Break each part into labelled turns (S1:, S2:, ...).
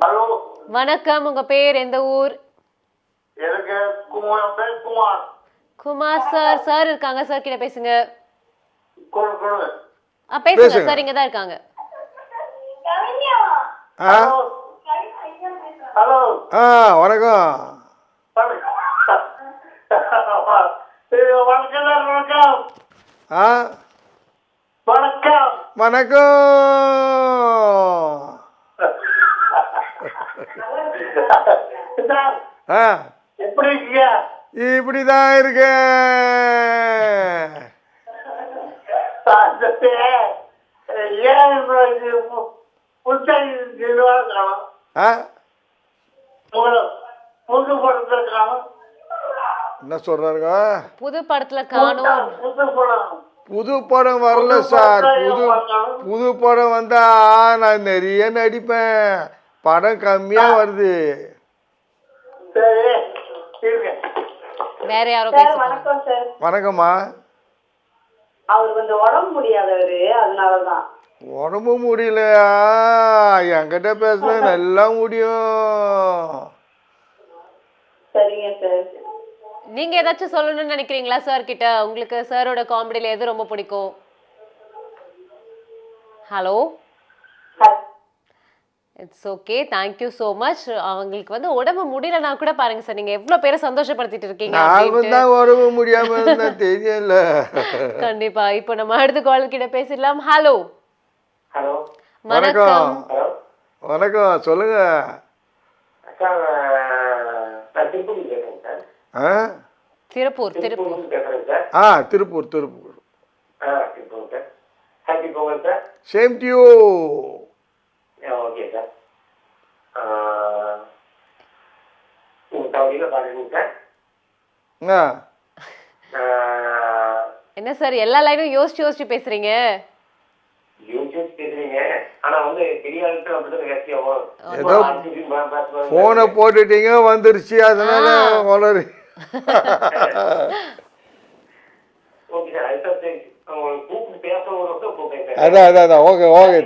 S1: Hello
S2: வணக்கம், உங்க பேர் எந்த ஊர்?
S1: எனக்கு பேர் குமார்.
S2: குமார் சார். சார் இருக்காங்க, சார் கிட்ட பேசுங்க.
S1: கொடு
S2: பேசுங்க சார், இங்க தான் இருக்காங்க.
S1: ஹலோ ஹலோ
S3: வணக்கம்.
S1: வணக்கம் வணக்கம்
S3: வணக்கம்.
S1: எப்படி இருக்கீங்க?
S3: இப்படிதான் இருக்க. என்ன சொல்றாருங்க?
S2: புது படத்துல காணும்.
S3: புது படம் வரல சார். புது படம் வந்தா நான் நிறைய நடிப்பேன். படம் கம்மியா வருது.
S2: வேற யாரோ பேசுறாங்க.
S4: வணக்கம் சார்.
S3: வணக்கம்மா.
S4: அவர் கொஞ்சம் உடம்பு முடியாதவரு, அதனாலதான்.
S3: உடம்பு முடியலையா? என்கிட்ட பேசினா நல்லா முடியும்.
S4: சரிங்க சார்.
S2: நீங்க ஏதாச்சும் சொல்லணும்னு நினைக்கிறீங்களா சார் கிட்ட? உங்களுக்கு சாரோட காமெடியில எது ரொம்ப பிடிக்கும்? Hello, it's okay, thank you so much. அவங்களுக்கு வந்து உடம்பு முடியலன்னா கூட பாருங்க சார், நீங்க எவ்வளவு பேரை சந்தோஷப்படுத்திட்டு இருக்கீங்க.
S3: உடம்பு முடியாம தெரியல.
S2: கண்டிப்பா. இப்போ நம்ம அடுத்த கால் கிட்ட பேசிடலாம். ஹலோ
S1: ஹலோ
S3: வணக்கம். வணக்கம், சொல்லுங்க.
S2: Tiruppur.
S3: Tiruppur. Same to you.
S1: Okay sir.
S2: என்ன சார் எல்லா லைனும் யோசிச்சு யோசிச்சு பேசுறீங்க?
S3: ஏதோ போனை போட்டுட்டீங்க, வந்துருச்சு, அதனால வளரு. அதான் okay okay.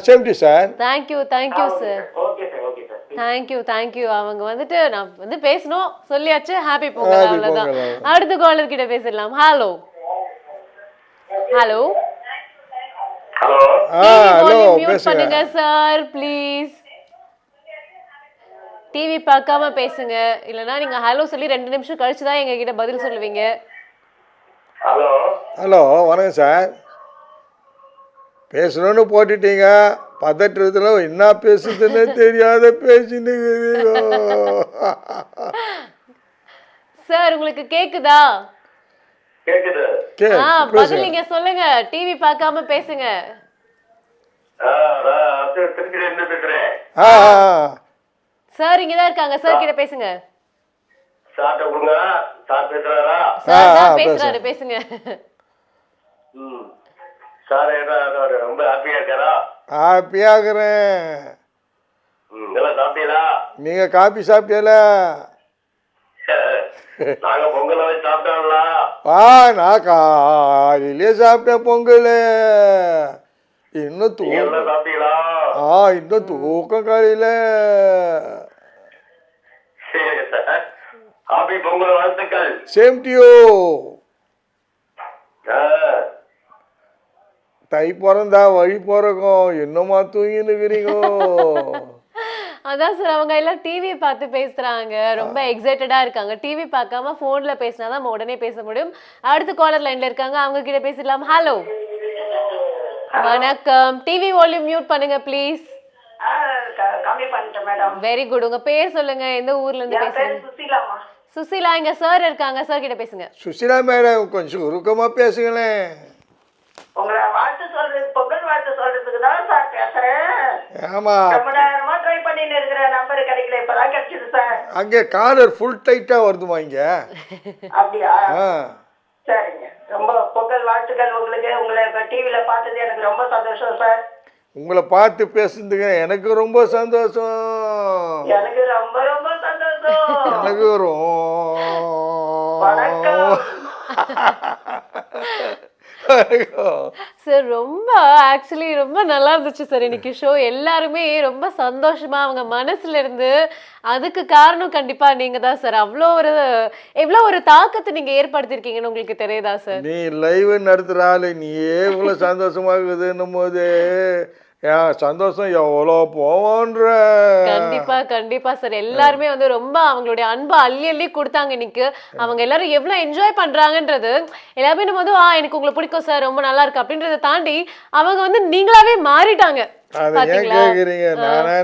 S3: Same to sir.
S2: Thank you sir. Thank you. அவங்க வந்துட்டு நான் வந்து பேசணும் சொல்லியாச்சு. ஹாப்பி பொங்கல், அவ்வளவுதான். அடுத்த காலர் கிட்ட பேசிடலாம். ஹலோ ஹலோ
S3: ஹலோ,
S2: மியூட் பண்ணுங்க சார் ப்ளீஸ். டிவி பார்க்காம பேசுங்க, இல்லனா நீங்க ஹலோ சொல்லி 2 நிமிஷம் கழிச்சு தான் எங்க கிட்ட பதில் சொல்லுவீங்க.
S3: ஹலோ வணக்கம் சார். பேசணும்னு போட்டுட்டீங்க, பதற்றத்துல என்ன பேசுதுன்னு தெரியாத பேசின்னு.
S2: சார் உங்களுக்கு கேக்குதா? பதில் நீங்க சொல்லுங்க. டிவி பார்க்காம பேசுங்க. சார் இங்க தான் இருக்காங்க, சார் கிட்ட பேசுங்க. சார் தான் பேசுறாரு, பேசுங்க.
S1: சார் ரொம்ப ஹாப்பியா இருக்காரா?
S3: ஹாப்பியா இருக்கிறேன்.
S1: சாப்பிட்டீங்களா?
S3: நீங்க காபி சாப்பிட்டீங்களா?
S1: நாங்க பொங்கல் சாப்பிட்டோம்ல.
S3: நான் காலையிலே சாப்பிட்டேன் பொங்கல். இன்னும்
S1: சாப்பிட்டீங்களா?
S3: இன்னும் தூக்கம் காலையில.
S1: சரி சார், ஹாப்பி பொங்கல் வாழ்த்துக்கள்.
S3: Same to you. தை பிறந்தா வழி பிறக்கும், என்னமா தூங்கின்னு இருக்கிறீங்க?
S2: அதான் சார், அவங்க எல்லாம் டிவி பார்த்து பேசுறாங்க, ரொம்ப எக்ஸைட்டடா இருக்காங்க. டிவி பார்க்காம போன்ல பேசினாதான் நம்ம உடனே பேச முடியும். அடுத்த காலர் லைன்ல இருக்காங்க, அவங்க கிட்ட பேசலாம். ஹலோ வணக்கம். டிவி வால்யூம் மியூட் பண்ணுங்க ப்ளீஸ்.
S4: கம்மி பண்ணிட்டேன் மேடம்.
S2: Very good. உங்க பேர் சொல்லுங்க, எந்த ஊர்ல இருந்து பேசுறீங்க?
S4: சுசீலாமா.
S2: சுசீலா. இங்க சார் இருக்காங்க, சார் கிட்ட பேசுங்க.
S3: சுசீலா மேடம், கொஞ்சம் சுருக்கமா பேசுங்களேன்.
S4: உங்களை வாழ்த்து சொல்றது, பொங்கல் வாழ்த்து சொல்றதுக்கு தான் சார் பேசுறேன்.
S3: ஆமா,
S4: ரொம்ப நேரமா ட்ரை பண்ணிட்டு இருக்கிற நம்பர் கிடைக்கல, இப்பதான் கிடைச்சது சார்.
S3: அங்கே காலர் ஃபுல் டைட்டா வருதுமா இங்க?
S4: அப்படியா? சரிங்க. ரொம்ப பொங்கல் வாழ்த்துக்கள் உங்களுக்கு. உங்களை இப்ப டிவில பார்த்தது எனக்கு ரொம்ப சந்தோஷம் சார்.
S3: உங்களை பார்த்து பேசுறதுக்கு எனக்கு ரொம்ப சந்தோஷம்.
S4: எனக்கு ரொம்ப ரொம்ப சந்தோஷம்.
S3: எனக்கு
S4: வணக்கம்.
S2: சார் ரொம்ப ஆக்சுவலி ரொம்ப நல்லா இருந்துச்சு சார் இன்னைக்கு ஷோ. எல்லாருமே ரொம்ப சந்தோஷமா அவங்க மனசுல இருந்து, அதுக்கு காரணம் கண்டிப்பா நீங்க தான் சார். எவ்வளோ ஒரு தாக்கத்தை நீங்க ஏற்படுத்திருக்கீங்கன்னு உங்களுக்கு தெரியுதா சார்?
S3: நீ லைவ் நடத்துற ஆளு நீயே இவ்வளவு சந்தோஷமா இருக்குதுன்னும் போது சந்தோஷம் எவ்வளோ போவோன்ற.
S2: கண்டிப்பா கண்டிப்பா சார். எல்லாருமே வந்து ரொம்ப அவங்களுடைய அன்பை அள்ளி அள்ளி கொடுத்தாங்க இன்னைக்கு. அவங்க எல்லாரும் எவ்வளவு என்ஜாய் பண்றாங்கன்றது எல்லாருமே நம்ம வந்து எனக்கு உங்களை பிடிக்கும் சார், ரொம்ப நல்லா இருக்கு அப்படின்றத தாண்டி அவங்க வந்து நீங்களாவே மாறிட்டாங்க.
S3: அதை ஏன் கேக்குறீங்க?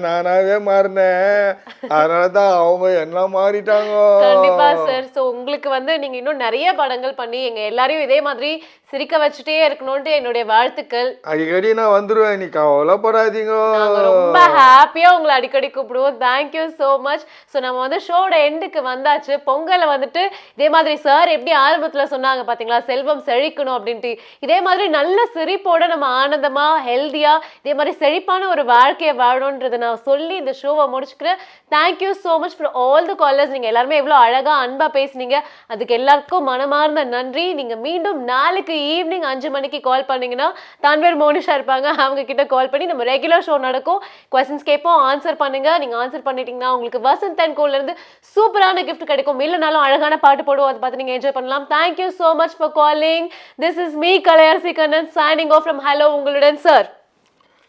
S3: நானாவே மாறினேன், அதனாலதான் அவங்க என்ன மாறிட்டாங்க.
S2: கண்டிப்பா சார். சோ உங்களுக்கு வந்து நீங்க இன்னும் நிறைய படங்கள் பண்ணி எங்க எல்லாரையும் இதே மாதிரி சிரிக்க வச்சுட்டே இருக்கணும்னு என்னுடைய வாழ்த்துக்கள்.
S3: அடிக்கடி நான் வந்துருவேன், நீ கவலைப்படாதீங்க.
S2: நாங்க ரொம்ப ஹாப்பியா உங்களை அடிக்கடி கூப்பிடுவோம். Thank you so much. ஸோ நம்ம வந்து ஷோட எண்டுக்கு வந்தாச்சு. பொங்கலை வந்துட்டு இதே மாதிரி சார் எப்படி ஆரம்பத்துல சொன்னாங்க பாத்தீங்களா, செல்வம் செழிக்கணும் அப்படின்ட்டு, இதே மாதிரி நல்ல சிரிப்போட நம்ம ஆனந்தமா ஹெல்தியா இதே மாதிரி செழிப்பான ஒரு வாழ்க்கையை வாழணும்ன்றதை நான் சொல்லி இந்த ஷோவை முடிச்சுக்கிறேன். Thank you so much for all the callers. நீங்க எல்லாருமே எவ்வளவு அழகா அன்பா பேசுனீங்க, அதுக்கு எல்லாருக்கும் மனமார்ந்த நன்றி. நீங்க மீண்டும் நாளைக்கு ஈவினிங் 5 மணிக்கு கால் பண்ணீங்கன்னா தான்வேர் மோனிஷா இருப்பாங்க, அவங்க கிட்ட கால் பண்ணி நம்ம ரெகுலர் ஷோ நடக்கும். கொஸ்டின்ஸ் கேட்போம், ஆன்சர் பண்ணுங்க. நீங்க ஆன்சர் பண்ணிட்டீங்கன்னா உங்களுக்கு வசந்த் அண்ட் கோல இருந்து சூப்பரான கிஃப்ட் கிடைக்கும். இல்லைனாலும் அழகான பாட்டு போடுவோம், அதை பார்த்து நீங்க என்ஜாய் பண்ணலாம். Thank you so much for calling. This is me Kalaiyarasi Kannan signing off from hello உங்களுடன் சார்.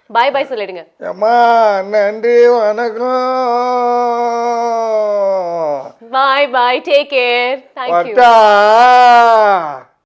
S2: பாய் பாய் சொல்லிடுங்க.
S3: அம்மா நன்றி, வணக்கம்.
S2: பாய் பாய், டேக் கேர். தேங்க்யூ.